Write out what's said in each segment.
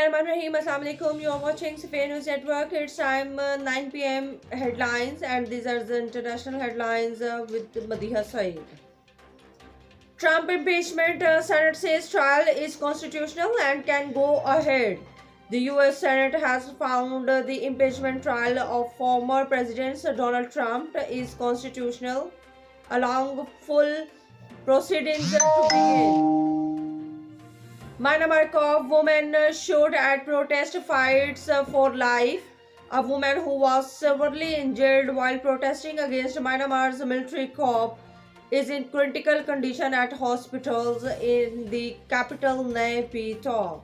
Bismillahirrahmanirrahim. Assalamu alaikum. You are watching Safair News Network. It's time 9 p.m. headlines, and these are the international headlines with Madiha Saeed. Trump impeachment. Senate says trial is constitutional and can go ahead. The U.S. Senate has found the impeachment trial of former President Donald Trump is constitutional, allowing full proceedings to begin. Myanmar cop woman shot at protest fights for life. A woman who was severely injured while protesting against Myanmar's military coup is in critical condition at hospitals in the capital Naypyidaw.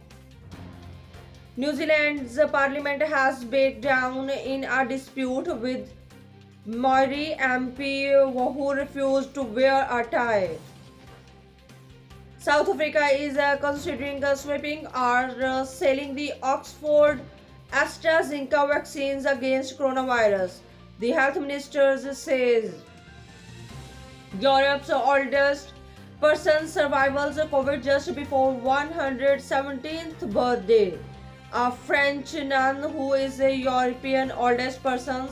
New Zealand's parliament has backed down in a dispute with Maori MP who refused to wear a tie. South Africa is considering sweeping or selling the Oxford AstraZeneca vaccines against coronavirus, the health minister says. Europe's oldest person survives COVID just before 117th birthday. A French nun who is a European oldest person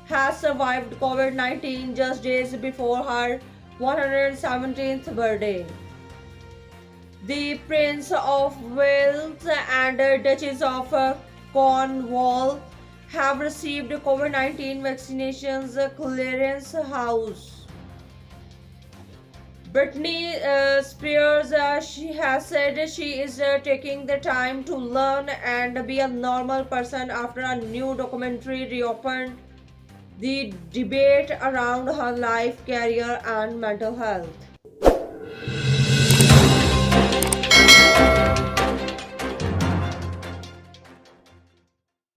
has survived COVID-19 just days before her 117th birthday. The Prince of Wales and Duchess of Cornwall have received COVID-19 vaccinations clearance house. Britney Spears she has said she is taking the time to learn and be a normal person after a new documentary reopened the debate around her life, career, and mental health.